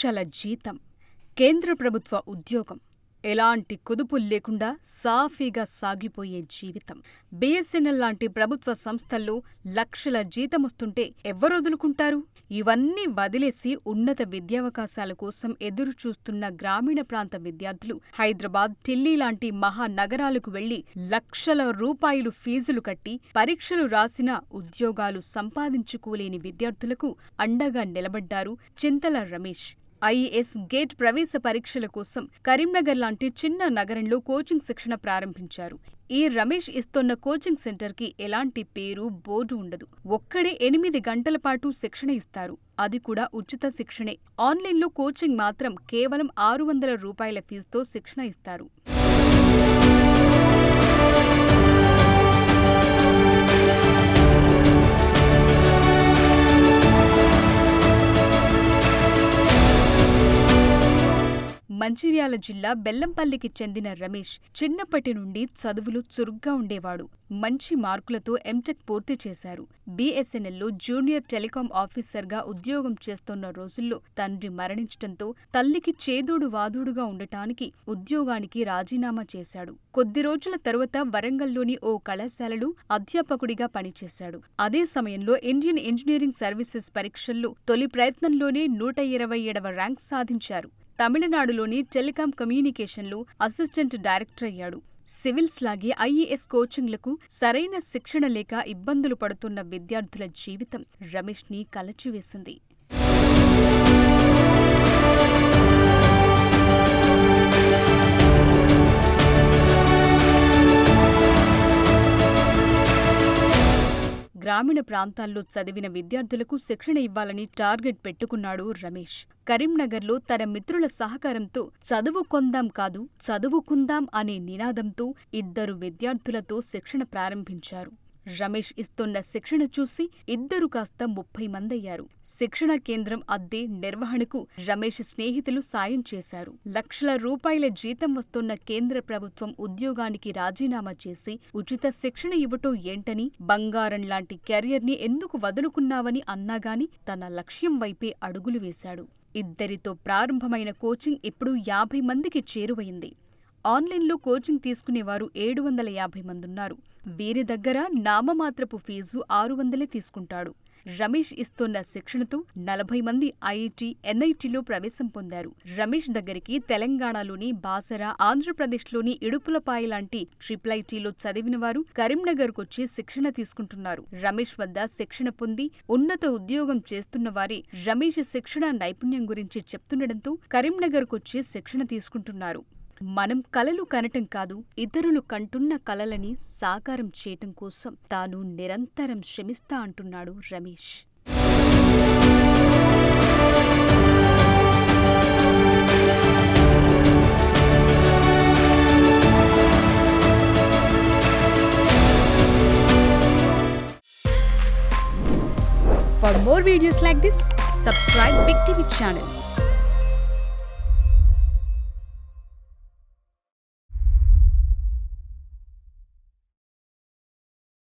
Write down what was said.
లక్షల జీతం, కేంద్ర ప్రభుత్వ ఉద్యోగం, ఎలాంటి కుదుపులు లేకుండా సాఫీగా సాగిపోయే జీవితం. బిఎస్ఎన్ఎల్ లాంటి ప్రభుత్వ సంస్థల్లో లక్షల జీతమొస్తుంటే ఎవ్వరొదులుకుంటారు? ఇవన్నీ వదిలేసి ఉన్నత విద్యావకాశాల కోసం ఎదురుచూస్తున్న గ్రామీణ ప్రాంత విద్యార్థులు హైదరాబాద్, ఢిల్లీ లాంటి మహానగరాలకు వెళ్లి లక్షల రూపాయలు ఫీజులు కట్టి పరీక్షలు రాసినా ఉద్యోగాలు సంపాదించుకోలేని విద్యార్థులకు అండగా నిలబడ్డారు చింతల రమేష్. ఐఏఎస్ గేట్ ప్రవేశ పరీక్షల కోసం కరీంనగర్ లాంటి చిన్న నగరంలో కోచింగ్ శిక్షణ ప్రారంభించారు. ఈ రమేష్ ఇస్తున్న కోచింగ్ సెంటర్కి ఎలాంటి పేరు, బోర్డు ఉండదు. ఒక్కడే 8 గంటల పాటు శిక్షణ ఇస్తారు. అది కూడా ఉచిత శిక్షణే. ఆన్లైన్లో కోచింగ్ మాత్రం కేవలం 600 రూపాయల ఫీజుతో శిక్షణ ఇస్తారు. మంచిర్యాల జిల్లా బెల్లంపల్లికి చెందిన రమేష్ చిన్నప్పటి నుండి చదువులు చురుగ్గా ఉండేవాడు. మంచి మార్కులతో ఎంటెక్ పూర్తి చేశారు. బిఎస్ఎన్ఎల్లో జూనియర్ టెలికాం ఆఫీసర్గా ఉద్యోగం చేస్తున్న రోజుల్లో తండ్రి మరణించటంతో తల్లికి చేదోడు వాదోడుగా ఉండటానికి ఉద్యోగానికి రాజీనామా చేశాడు. కొద్ది రోజుల తరువాత వరంగల్లోని ఓ కళాశాలలో అధ్యాపకుడిగా పనిచేశాడు. అదే సమయంలో ఇండియన్ ఇంజనీరింగ్ సర్వీసెస్ పరీక్షల్లో తొలి ప్రయత్నంలోనే 127వ ర్యాంక్ సాధించారు. తమిళనాడులోని టెలికాం కమ్యూనికేషన్లో అసిస్టెంట్ డైరెక్టర్ అయ్యాడు. సివిల్స్ లాగే ఐఏఎస్ కోచింగ్లకు సరైన శిక్షణ లేక ఇబ్బందులు పడుతున్న విద్యార్థుల జీవితం రమేష్ని కలచివేసింది. గ్రామీణ ప్రాంతాల్లో చదివిన విద్యార్థులకు శిక్షణ ఇవ్వాలని టార్గెట్ పెట్టుకున్నాడు రమేష్. కరీంనగర్లో తన మిత్రుల సహకారంతో చదువుకొందాం కాదు, చదువుకుందాం అనే నినాదంతో 2 విద్యార్థులతో శిక్షణ ప్రారంభించారు. రమేష్ ఇస్తున్న శిక్షణ చూసి 2 కాస్త 30 మందయ్యారు. శిక్షణ కేంద్రం అద్దె, నిర్వహణకు రమేష్ స్నేహితులు సాయం చేశారు. లక్షల రూపాయల జీతం వస్తున్న కేంద్ర ప్రభుత్వం ఉద్యోగానికి రాజీనామా చేసి ఉచిత శిక్షణ ఇవ్వటం ఏంటని, బంగారం లాంటి కెరియర్ని ఎందుకు వదులుకున్నావని అన్నాగాని తన లక్ష్యం వైపే అడుగులు వేశాడు. 2తో ప్రారంభమైన కోచింగ్ ఇప్పుడు 50 మందికి చేరువయింది. ఆన్లైన్లో కోచింగ్ తీసుకునేవారు 750 మందున్నారు. వీరి దగ్గర నామమాత్రపు ఫీజు 600 తీసుకుంటాడు. రమేష్ ఇస్తున్న శిక్షణతో 40 మంది ఐఐటి, ఎన్ఐటిలో ప్రవేశం పొందారు. రమేష్ దగ్గరికి తెలంగాణలోని బాసర, ఆంధ్రప్రదేశ్లోని ఇడుపులపాయ లాంటి ట్రిపుల్ఐటీలో చదివిన వారు కరీంనగర్కొచ్చి శిక్షణ తీసుకుంటున్నారు. రమేష్ వద్ద శిక్షణ పొంది ఉన్నత ఉద్యోగం చేస్తున్న వారే రమేష్ శిక్షణ నైపుణ్యం గురించి చెప్తుండటంతో కరీంనగర్కొచ్చి శిక్షణ తీసుకుంటున్నారు. మనం కలలు కనటం కాదు, ఇతరులు కంటున్న కలలని సాకారం చేయటం కోసం తాను నిరంతరం శ్రమిస్తా అంటున్నాడు Ramesh. For more videos like this, subscribe Big TV channel.